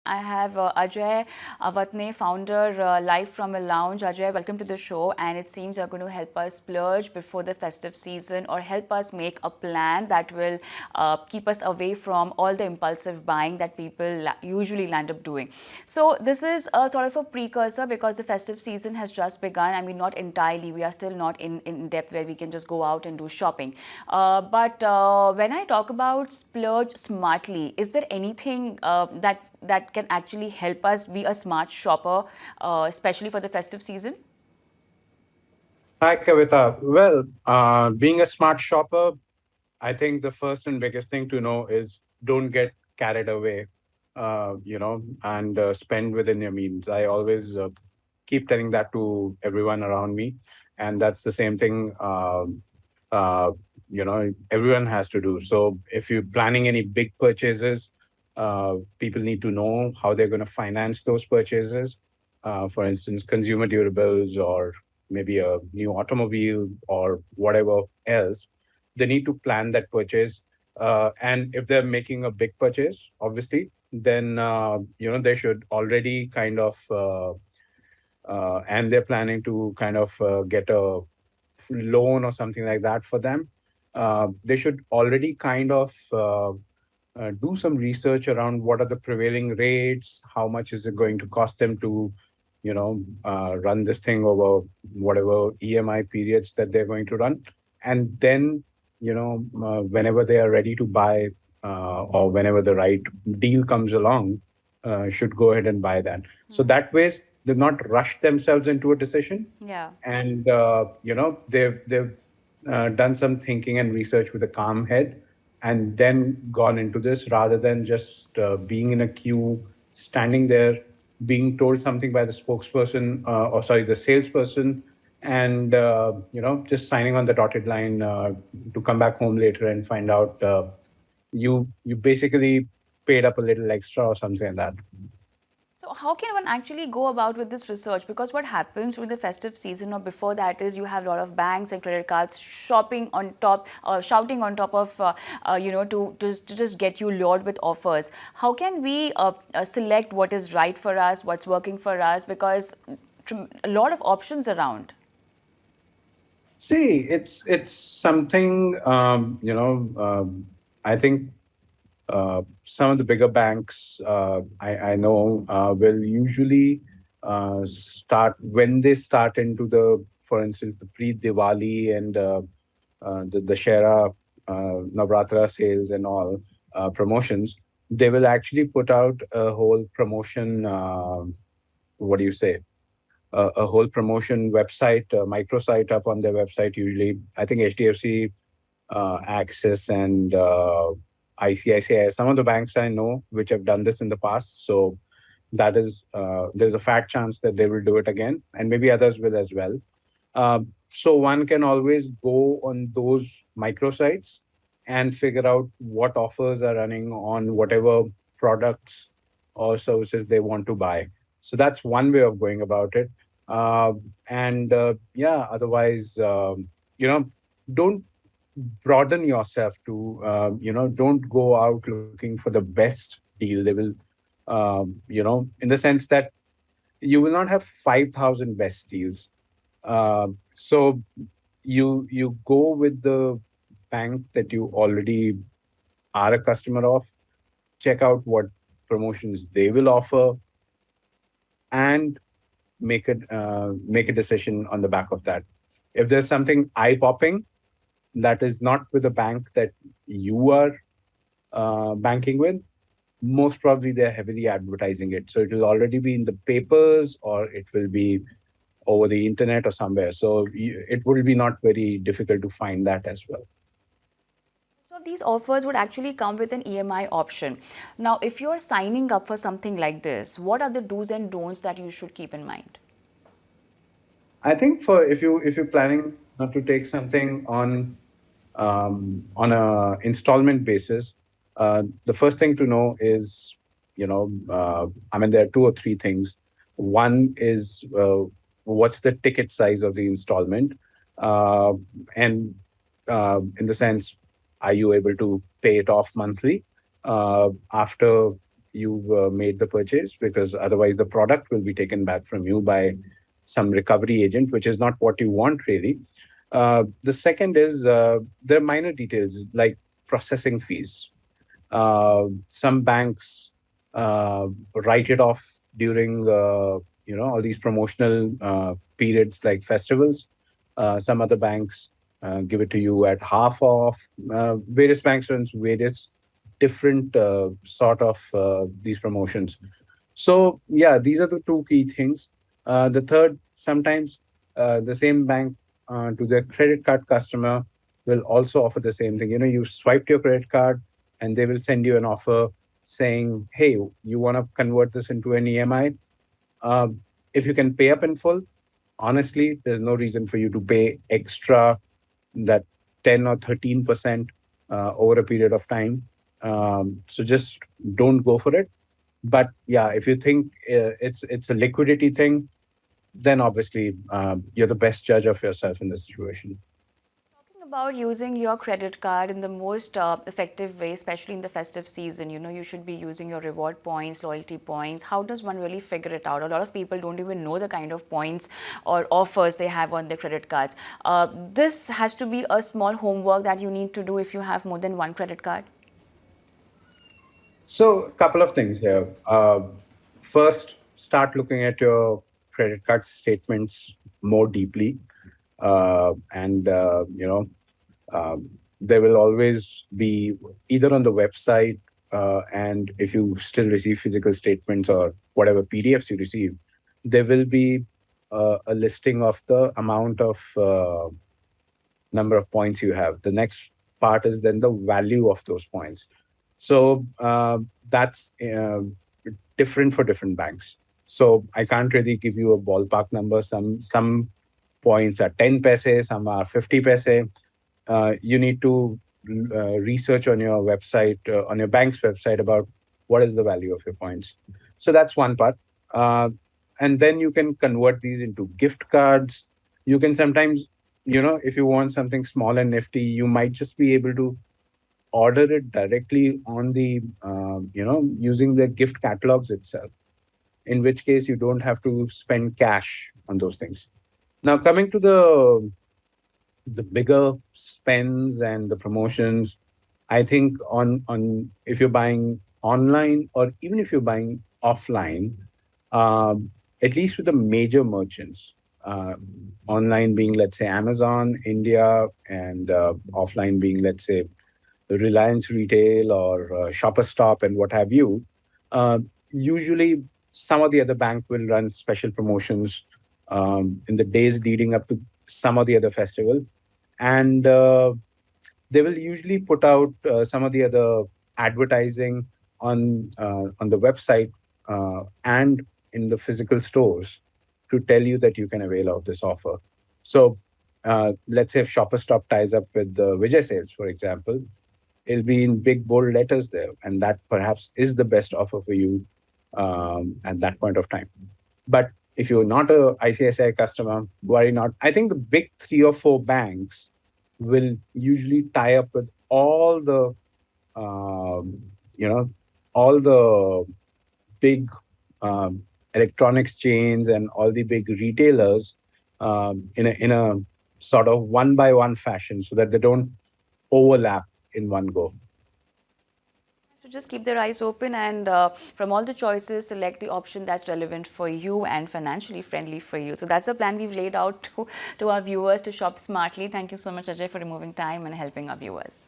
I have Ajay Awtaney, founder, live from a lounge. Ajay, welcome to the show. And it seems you're going to help us splurge before the festive season, or help us make a plan that will keep us away from all the impulsive buying that people usually land up doing. So this is a sort of a precursor because the festive season has just begun. I mean, not entirely. We are still not in depth where we can just go out and do shopping. But when I talk about splurge smartly, is there anything that can actually help us be a smart shopper, especially for the festive season? Hi, Kavita. Well, being a smart shopper, I think the first and biggest thing to know is don't get carried away, and spend within your means. I always keep telling that to everyone around me, and that's the same thing. Uh, Everyone has to do. So, if you're planning any big purchases, people need to know how they're going to finance those purchases. For instance, consumer durables or maybe a new automobile or whatever else, they need to plan that purchase. And if they're making a big purchase, obviously, then they should already kind of and they're planning to kind of get a loan or something like that for them. They should already kind of do some research around what are the prevailing rates, how much is it going to cost them to run this thing over whatever EMI periods that they're going to run. And then, whenever they are ready to buy, or whenever the right deal comes along, should go ahead and buy that. So that ways they've not rushed themselves into a decision, Yeah. and they've done some thinking and research with a calm head, and then gone into this rather than just being in a queue, standing there, being told something by the spokesperson, or sorry, the salesperson, and just signing on the dotted line to come back home later and find out you basically paid up a little extra or something like that. So how can one actually go about with this research? Because what happens during the festive season or before that is you have a lot of banks and credit cards shopping on top, shouting on top of, to just get you lured with offers. How can we select what is right for us, what's working for us? Because a lot of options around. See, it's something, I think some of the bigger banks, I know, will usually start when they start into for instance, the pre-Diwali and the Shera Navratra sales and all promotions. They will actually put out a whole promotion. What do you say? A whole promotion website, microsite up on their website. Usually, I think HDFC, Axis, and ICICI. Some of the banks I know which have done this in the past. So that is there's a fat chance that they will do it again, and maybe others will as well. So one can always go on those microsites and figure out what offers are running on whatever products or services they want to buy. So that's one way of going about it. And yeah, otherwise, don't broaden yourself to, don't go out looking for the best deal. They will, in the sense that you will not have 5,000 best deals. So you go with the bank that you already are a customer of, check out what promotions they will offer, and make a decision on the back of that. If there's something eye popping that is not with a bank that you are banking with, most probably they're heavily advertising it. So it will already be in the papers, or it will be over the internet or somewhere. So it will be not very difficult to find that as well. So these offers would actually come with an EMI option. Now, if you're signing up for something like this, what are the do's and don'ts that you should keep in mind? I think for if you're planning not to take something on a installment basis, the first thing to know is, I mean, there are two or three things. One is what's the ticket size of the installment, uh, and in the sense, are you able to pay it off monthly after you've made the purchase, because otherwise the product will be taken back from you by some recovery agent, which is not what you want really. The second is there are minor details like processing fees. Some banks write it off during all these promotional periods like festivals. Some other banks give it to you at half off. Various banks run various different sort of these promotions. So yeah, these are the two key things. The third, sometimes the same bank to their credit card customer will also offer the same thing. You swiped your credit card and they will send you an offer saying, "Hey, you want to convert this into an EMI? If you can pay up in full, honestly, there's no reason for you to pay extra that 10 or 13% over a period of time. So just don't go for it. But yeah, if you think it's a liquidity thing, then obviously you're the best judge of yourself in this situation. Talking about using your credit card in the most effective way, especially in the festive season, you should be using your reward points, loyalty points. How does one really figure it out? A lot of people don't even know the kind of points or offers they have on their credit cards. This has to be a small homework that you need to do if you have more than one credit card. So, a couple of things here. First, start looking at your credit card statements more deeply. And, there will always be either on the website, and if you still receive physical statements or whatever PDFs you receive, there will be a listing of the amount of number of points you have. The next part is then the value of those points. So that's different for different banks. So I can't really give you a ballpark number. Some points are 10 paise, some are 50 paise. You need to research on your website, on your bank's website, about what is the value of your points. So that's one part. Uh, and then you can convert these into gift cards. You can sometimes, if you want something small and nifty, you might just be able to order it directly on the, using the gift catalogs itself, in which case you don't have to spend cash on those things. Now, coming to the bigger spends and the promotions, I think on if you're buying online or even if you're buying offline, at least with the major merchants, uh, online being, let's say, Amazon India, and offline being, let's say, Reliance Retail or Shopper Stop and what have you, uh, usually some of the other bank will run special promotions in the days leading up to some of the other festival, and they will usually put out some of the other advertising on the website and in the physical stores to tell you that you can avail of this offer. So let's say if Shopper Stop ties up with the Vijay Sales, for example, it'll be in big bold letters there, and that perhaps is the best offer for you at that point of time. But if you're not a ICICI customer, worry not. I think the big three or four banks will usually tie up with um, you know, all the big electronics chains and all the big retailers in a sort of one by one fashion, so that they don't overlap in one go. So just keep their eyes open and from all the choices, select the option that's relevant for you and financially friendly for you. So that's the plan we've laid out to our viewers to shop smartly. Thank you so much, Ajay, for removing time and helping our viewers.